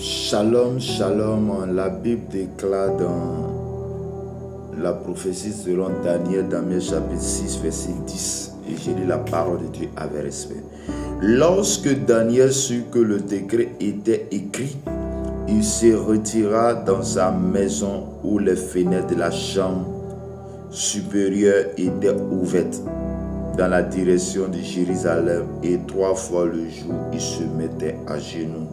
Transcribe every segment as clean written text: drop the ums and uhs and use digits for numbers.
Shalom, shalom. La Bible déclare dans la prophétie selon Daniel chapitre 6, verset 10. Et j'ai lu la parole de Dieu avec respect. Lorsque Daniel sut que le décret était écrit, il se retira dans sa maison où les fenêtres de la chambre supérieure étaient ouvertes dans la direction de Jérusalem, et 3 fois le jour, il se mettait à genoux.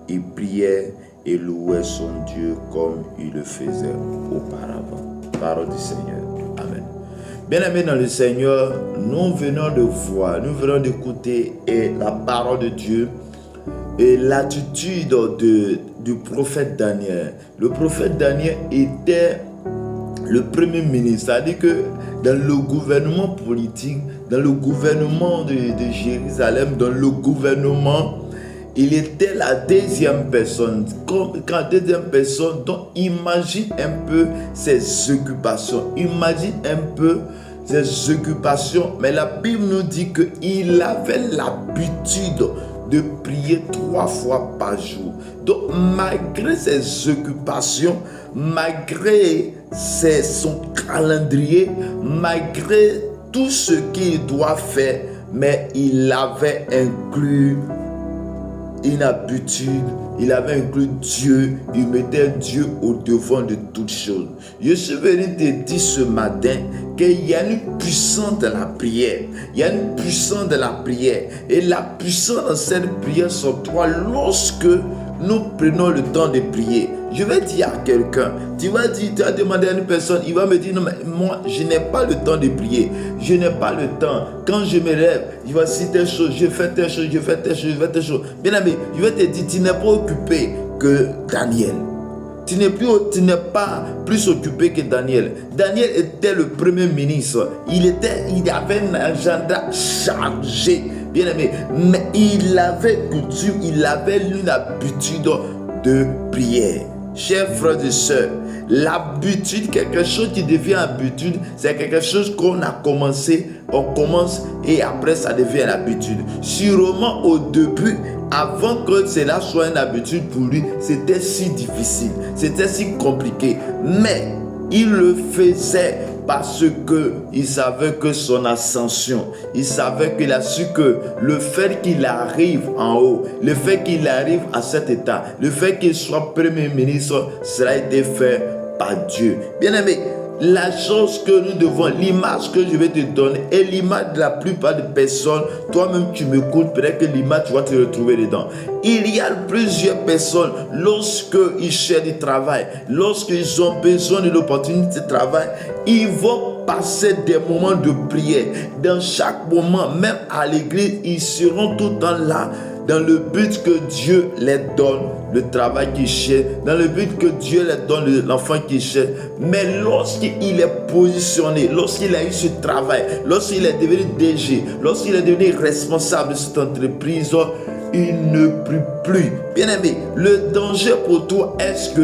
Il priait et louait son Dieu comme il le faisait auparavant. Parole du Seigneur. Amen. Bien-aimés dans le Seigneur, nous venons de voir, nous venons d'écouter la parole de Dieu et l'attitude du prophète Daniel. Le prophète Daniel était le premier ministre, c'est-à-dire que dans le gouvernement politique, dans le gouvernement de Jérusalem, dans le gouvernement, il était la deuxième personne. Quand deuxième personne, donc imagine un peu ses occupations. Imagine un peu ses occupations. Mais la Bible nous dit qu'il avait l'habitude de prier 3 fois par jour. Donc malgré ses occupations, malgré son calendrier, malgré tout ce qu'il doit faire, mais il avait inclus une habitude, il avait inclus Dieu, il mettait Dieu au devant de toutes choses. Je suis venu te dire ce matin qu'il y a une puissance de la prière. Il y a une puissance de la prière. Et la puissance de cette prière s'octroie lorsque nous prenons le temps de prier. Je vais dire à quelqu'un, tu vas demander à une personne, il va me dire, non mais moi je n'ai pas le temps de prier, je n'ai pas le temps. Quand je me lève, il va citer telle chose, je fais telle chose, je fais telle chose, je fais telle chose. Bien aimé, je vais te dire, tu n'es pas occupé que Daniel. Tu n'es pas plus occupé que Daniel. Daniel était le premier ministre. Il avait un agenda chargé. Bien aimé, mais il avait coutume, il avait une habitude de prière. Chers frères et sœurs, l'habitude, quelque chose qui devient habitude, c'est quelque chose qu'on a commencé, on commence et après ça devient l'habitude. Sûrement au début, avant que cela soit une habitude pour lui, c'était si difficile, c'était si compliqué, mais il le faisait parce qu'il savait que son ascension, il savait qu'il a su que le fait qu'il arrive en haut, le fait qu'il arrive à cet état, le fait qu'il soit premier ministre, cela a été fait par Dieu. Bien aimé, la chose que nous devons, l'image que je vais te donner est l'image de la plupart des personnes. Toi-même tu m'écoutes, peut-être que l'image tu vas te retrouver dedans. Il y a plusieurs personnes, lorsqu'ils cherchent du travail, lorsqu'ils ont besoin de l'opportunité de travail, ils vont passer des moments de prière. Dans chaque moment, même à l'église, ils seront tout le temps là, dans le but que Dieu les donne le travail qu'ils cherchent, dans le but que Dieu les donne l'enfant qu'ils cherchent. Mais lorsqu'il est positionné, lorsqu'il a eu ce travail, lorsqu'il est devenu DG, lorsqu'il est devenu responsable de cette entreprise, il ne prie plus. Bien aimé, le danger pour toi est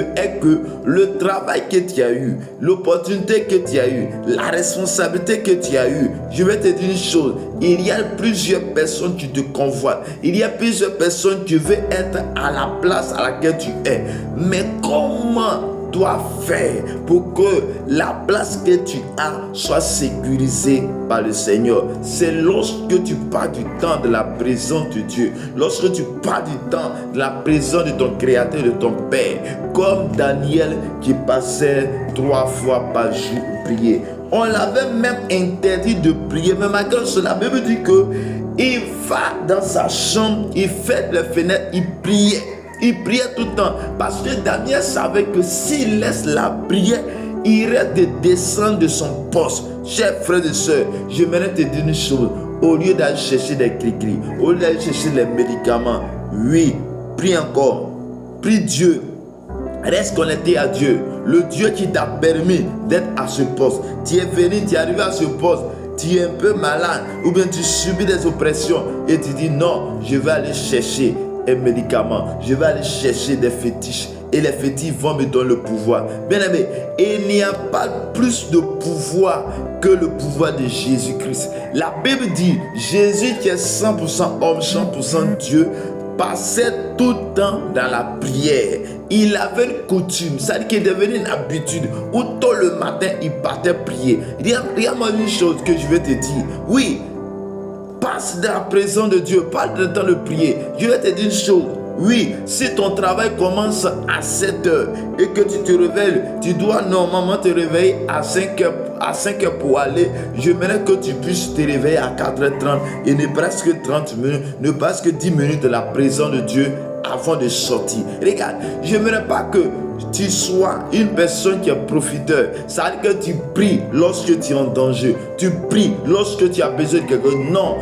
que le travail que tu as eu, l'opportunité que tu as eu, la responsabilité que tu as eu, je vais te dire une chose, il y a plusieurs personnes qui te convoitent, il y a plusieurs personnes qui veulent être à la place à laquelle tu es. Mais comment dois faire pour que la place que tu as soit sécurisée par le Seigneur? C'est lorsque tu pars du temps de la présence de Dieu, lorsque tu pars du temps de la présence de ton Créateur, de ton Père, comme Daniel qui passait 3 fois par jour prier. On l'avait même interdit de prier, mais malgré cela, la Bible dit que il va dans sa chambre, il fait les fenêtres, il priait. Il priait tout le temps parce que Daniel savait que s'il laisse la prière, il risque de descendre de son poste. Chers frères et sœurs, j'aimerais te dire une chose. Au lieu d'aller chercher des cris-cris, au lieu d'aller chercher les médicaments, oui, prie encore. Prie Dieu. Reste connecté à Dieu. Le Dieu qui t'a permis d'être à ce poste. Tu es venu, tu es arrivé à ce poste. Tu es un peu malade ou bien tu subis des oppressions et tu dis non, je vais aller chercher un médicament, je vais aller chercher des fétiches et les fétiches vont me donner le pouvoir. Bien aimé, il n'y a pas plus de pouvoir que le pouvoir de Jésus-Christ. La Bible dit, Jésus qui est 100% homme, 100% Dieu, passait tout le temps dans la prière. Il avait une coutume, c'est-à-dire qu'il est devenu une habitude où tôt le matin, il partait prier. Regarde-moi une chose que je vais te dire. Oui, passe dans la présence de Dieu, pas le temps de prier. Je vais te dire une chose. Oui, si ton travail commence à 7 heures et que tu te réveilles, tu dois normalement te réveiller à 5 heures pour aller. J'aimerais que tu puisses te réveiller à 4h30 et ne presque 30 minutes, ne presque 10 minutes de la présence de Dieu avant de sortir. Regarde, j'aimerais pas que tu sois une personne qui est profiteur. Ça veut dire que tu pries lorsque tu es en danger. Tu pries lorsque tu as besoin de quelque chose. Non,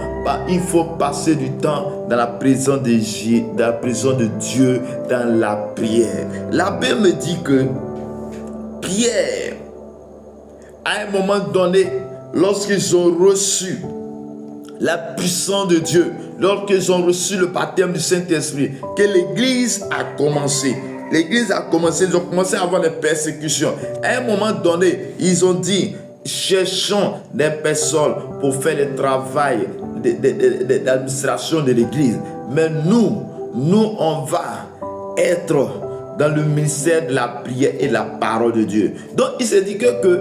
il faut passer du temps dans la présence de Dieu, dans la prière. La Bible me dit que Pierre, à un moment donné, lorsqu'ils ont reçu la puissance de Dieu, lorsqu'ils ont reçu le baptême du Saint-Esprit, que l'église a commencé. L'église a commencé, ils ont commencé à avoir des persécutions. À un moment donné, ils ont dit, cherchons des personnes pour faire le travail d'administration de l'église. Mais nous, on va être dans le ministère de la prière et de la parole de Dieu. Donc, il s'est dit que eux,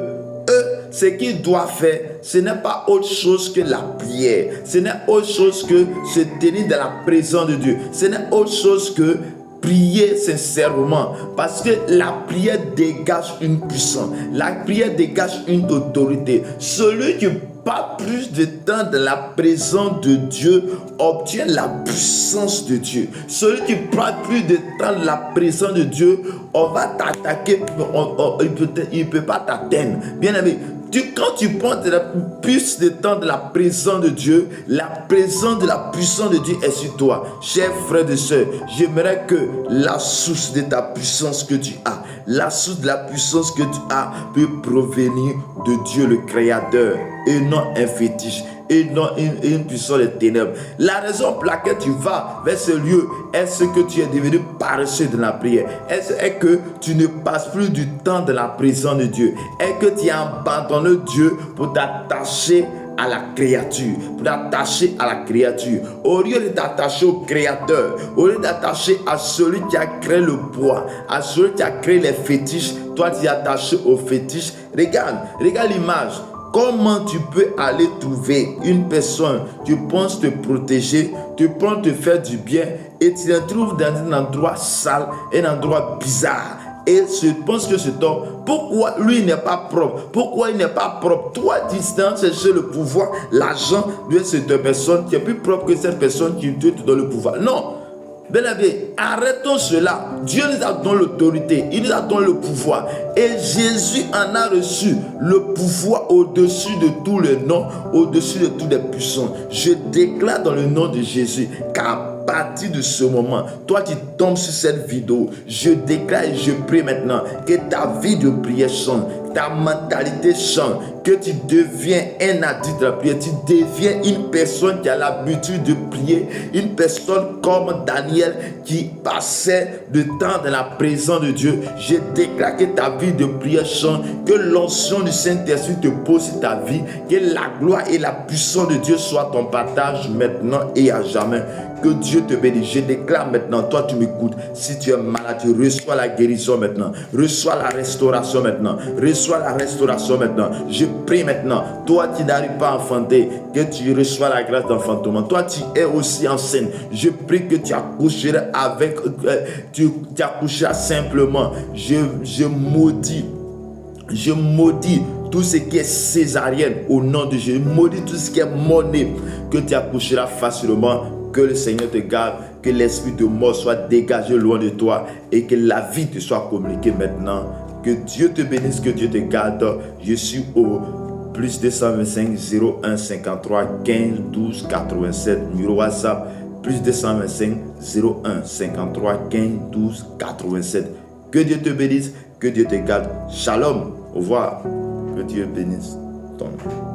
ce qu'ils doivent faire, ce n'est pas autre chose que la prière. Ce n'est autre chose que se tenir dans la présence de Dieu. Ce n'est autre chose que prier sincèrement, parce que la prière dégage une puissance, la prière dégage une autorité. Celui qui passe plus de temps dans la présence de Dieu obtient la puissance de Dieu. Celui qui prend plus de temps dans la présence de Dieu, on va t'attaquer, il ne peut pas t'atteindre. Bien aimé, quand tu prends plus de temps de la présence de Dieu, la présence de la puissance de Dieu est sur toi. Chers frères et sœurs, j'aimerais que la source de ta puissance que tu as, la source de la puissance que tu as peut provenir de Dieu le Créateur et non un fétiche. Et non une puissance des ténèbres. La raison pour laquelle tu vas vers ce lieu est-ce que tu es devenu paresseux dans la prière. Est-ce que tu ne passes plus du temps dans la présence de Dieu. Est-ce que tu as abandonné Dieu pour t'attacher à la créature, pour t'attacher à la créature. Au lieu de t'attacher au Créateur, au lieu d'attacher à celui qui a créé le bois, à celui qui a créé les fétiches, toi tu es attaché aux fétiches. Regarde l'image. Comment tu peux aller trouver une personne, tu penses te protéger, tu penses te faire du bien et tu le trouves dans un endroit sale, un endroit bizarre. Et je pense que c'est toi. Pourquoi lui n'est pas propre? Pourquoi il n'est pas propre? Toi, distance, chercher le pouvoir, l'argent de cette personne qui est plus propre que cette personne qui te donne le pouvoir. Non. Bien aimé, arrêtons cela. Dieu nous a donné l'autorité, il nous a donné le pouvoir. Et Jésus en a reçu le pouvoir au-dessus de tous les noms, au-dessus de tous les puissants. Je déclare dans le nom de Jésus qu'à partir de ce moment, toi qui tombes sur cette vidéo, je déclare et je prie maintenant que ta vie de prière change, ta mentalité change, que tu deviens un addict de la prière, tu deviens une personne qui a l'habitude de prier, une personne comme Daniel qui passait le temps dans la présence de Dieu. Je déclare que ta vie de prière change, que l'onction du Saint-Esprit te pose sur ta vie, que la gloire et la puissance de Dieu soient ton partage maintenant et à jamais. Que Dieu te bénisse. Je déclare maintenant, toi tu m'écoutes, si tu es malade, tu reçois la guérison maintenant, reçois la restauration maintenant, reçois la restauration maintenant. Je prie maintenant, toi qui n'arrives pas à enfanter, que tu reçois la grâce d'enfantement. Toi qui es aussi enceinte, je prie que tu accoucheras tu accoucheras simplement. Je maudis tout ce qui est césarienne au nom de Jésus. Je maudis tout ce qui est monnaie, que tu accoucheras facilement. Que le Seigneur te garde, que l'esprit de mort soit dégagé loin de toi et que la vie te soit communiquée maintenant. Que Dieu te bénisse, que Dieu te garde. Je suis au plus 225 01 53 15 12 87. Numéro WhatsApp plus 225 01 53 15 12 87. Que Dieu te bénisse, que Dieu te garde. Shalom. Au revoir. Que Dieu bénisse ton nom.